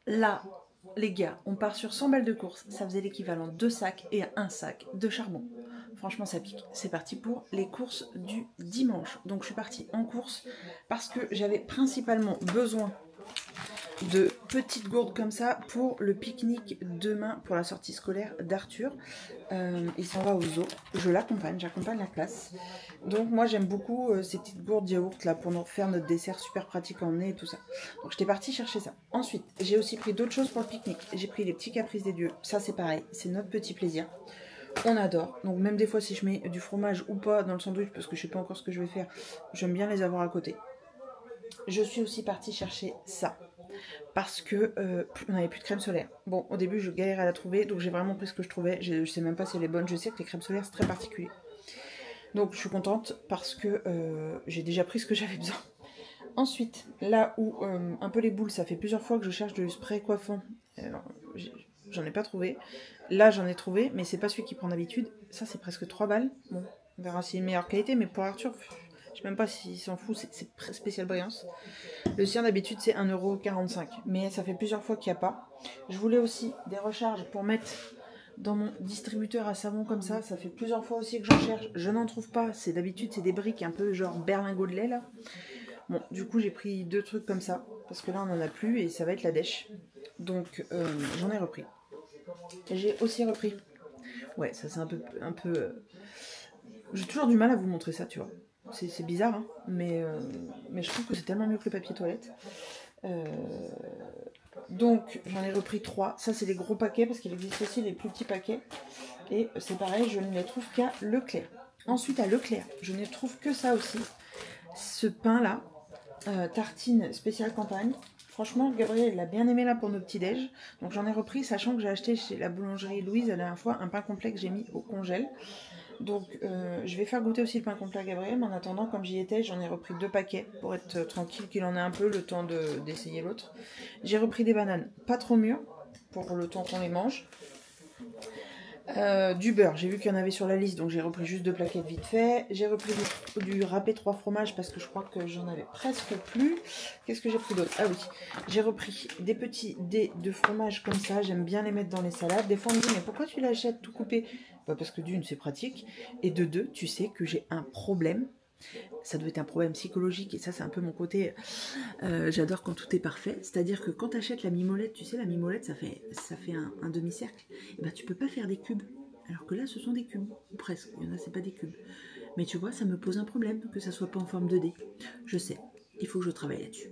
Là, les gars, on part sur 100 balles de course. Ça faisait l'équivalent de 2 sacs et un sac de charbon. Franchement, ça pique. C'est parti pour les courses du dimanche. Donc, je suis partie en course parce que j'avais principalement besoin de petites gourdes comme ça pour le pique-nique demain pour la sortie scolaire d'Arthur. Il s'en va au zoo. Je l'accompagne, j'accompagne la classe. Donc moi j'aime beaucoup ces petites gourdes yaourt là pour nous faire notre dessert super pratique à emmener et tout ça. Donc j'étais partie chercher ça. Ensuite j'ai aussi pris d'autres choses pour le pique-nique. J'ai pris les petits caprices des dieux. Ça c'est pareil, c'est notre petit plaisir. On adore. Donc même des fois si je mets du fromage ou pas dans le sandwich parce que je sais pas encore ce que je vais faire, j'aime bien les avoir à côté. Je suis aussi partie chercher ça. Parce que on n'avait plus de crème solaire. Bon, au début, je galérais à la trouver, donc j'ai vraiment pris ce que je trouvais. Je sais même pas si elle est bonne. Je sais que les crèmes solaires, c'est très particulier. Donc, je suis contente parce que j'ai déjà pris ce que j'avais besoin. Ensuite, là où un peu les boules, ça fait plusieurs fois que je cherche du spray coiffant. J'en ai pas trouvé. Là, j'en ai trouvé, mais c'est pas celui qui prend d'habitude. Ça, c'est presque 3 balles. Bon, on verra si c'est une meilleure qualité, mais pour Arthur, je sais même pas s'il s'en fout, c'est spécial brillance. Le sien d'habitude c'est 1,45 €, mais ça fait plusieurs fois qu'il n'y a pas. Je voulais aussi des recharges pour mettre dans mon distributeur à savon comme ça. Ça fait plusieurs fois aussi que j'en cherche. Je n'en trouve pas. C'est d'habitude c'est des briques un peu genre berlingot de lait là. Bon, du coup j'ai pris 2 trucs comme ça parce que là on n'en a plus et ça va être la dèche. Donc j'en ai repris. J'ai aussi repris. Ouais, ça c'est un peu. J'ai toujours du mal à vous montrer ça, tu vois. C'est bizarre, hein, mais je trouve que c'est tellement mieux que le papier toilette. Donc j'en ai repris 3. Ça c'est les gros paquets parce qu'il existe aussi les plus petits paquets. Et c'est pareil, je ne les trouve qu'à Leclerc. Ensuite à Leclerc, je ne trouve que ça aussi. Ce pain là, tartine spéciale campagne. Franchement, Gabriel l'a bien aimé là pour nos petits déj. Donc j'en ai repris, sachant que j'ai acheté chez la boulangerie Louise la dernière fois un pain complet que j'ai mis au congèle. Donc je vais faire goûter aussi le pain complet à Gabriel, mais en attendant, comme j'y étais, j'en ai repris 2 paquets pour être tranquille qu'il en ait un peu le temps d'essayer l'autre. J'ai repris des bananes pas trop mûres pour le temps qu'on les mange. Du beurre, j'ai vu qu'il y en avait sur la liste, donc j'ai repris juste 2 plaquettes vite fait. J'ai repris du râpé 3 fromages parce que je crois que j'en avais presque plus. Qu'est-ce que j'ai pris d'autre? Ah oui, j'ai repris des petits dés de fromage comme ça, j'aime bien les mettre dans les salades. Des fois on me dit mais pourquoi tu l'achètes tout coupé? Bah parce que d'une c'est pratique, et de deux tu sais que j'ai un problème. Ça doit être un problème psychologique et ça c'est un peu mon côté, j'adore quand tout est parfait, c'est-à-dire que quand tu achètes la mimolette, tu sais la mimolette ça fait un demi-cercle, et ben tu peux pas faire des cubes, alors que là ce sont des cubes, ou presque, il y en a c'est pas des cubes, mais tu vois ça me pose un problème que ça soit pas en forme de dé, je sais, il faut que je travaille là-dessus,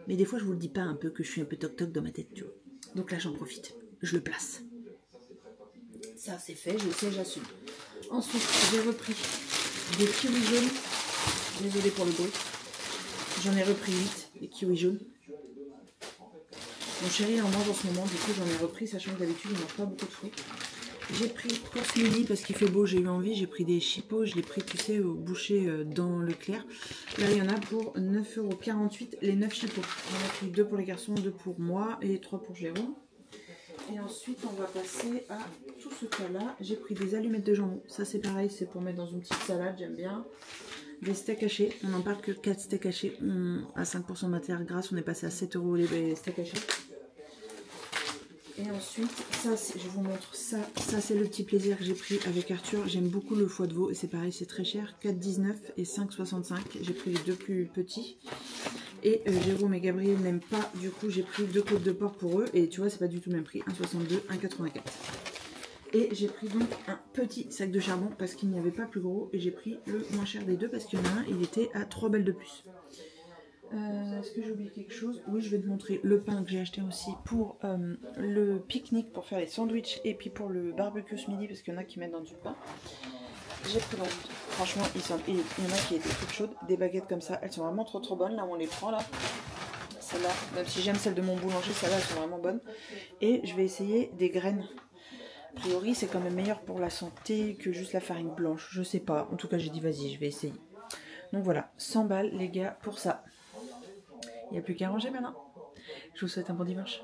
mais des fois je vous le dis pas un peu que je suis un peu toc-toc dans ma tête, tu vois, donc là j'en profite, je le place, ça c'est fait, je sais, j'assume. Ensuite j'ai repris des kiwis jaunes. Désolée pour le bruit. J'en ai repris 8, des kiwis jaunes. Mon chéri en mange en ce moment, du coup j'en ai repris, sachant que d'habitude il ne mange pas beaucoup de fruits. J'ai pris pour ce midi, parce qu'il fait beau, j'ai eu envie, j'ai pris des chipots, je l'ai pris, tu sais, au boucher dans Leclerc. Là il y en a pour 9,48 €, les 9 chipots. J'en ai pris 2 pour les garçons, 2 pour moi et 3 pour Jérôme. Et ensuite on va passer à tout ce cas-là. J'ai pris des allumettes de jambon, ça c'est pareil, c'est pour mettre dans une petite salade, j'aime bien. Des steaks hachés, on n'en parle que 4 steaks hachés, à 5% de matière grasse, on est passé à 7 € les steaks hachés. Et ensuite, ça je vous montre ça c'est le petit plaisir que j'ai pris avec Arthur, j'aime beaucoup le foie de veau et c'est pareil, c'est très cher, 4,19 € et 5,65 €, j'ai pris les 2 plus petits. Et Jérôme et Gabriel n'aiment pas, du coup j'ai pris 2 côtes de porc pour eux et tu vois c'est pas du tout le même prix, 1,62 €, 1,84 €. Et j'ai pris donc un petit sac de charbon parce qu'il n'y avait pas plus gros. Et j'ai pris le moins cher des deux parce qu'il y en a un, il était à 3 balles de plus. Est-ce que j'ai oublié quelque chose? Oui, je vais te montrer le pain que j'ai acheté aussi pour le pique-nique, pour faire les sandwichs et puis pour le barbecue ce midi parce qu'il y en a qui mettent dans du pain. J'ai pris donc, franchement, il y en a qui étaient toutes chaudes, des baguettes comme ça. Elles sont vraiment trop bonnes, là où on les prend là. Celles-là, même si j'aime celles de mon boulanger, celles-là elles sont vraiment bonnes. Et je vais essayer des graines. A priori, c'est quand même meilleur pour la santé que juste la farine blanche. Je sais pas. En tout cas, j'ai dit vas-y, je vais essayer. Donc voilà, 100 balles les gars pour ça. Il n'y a plus qu'à ranger maintenant. Je vous souhaite un bon dimanche.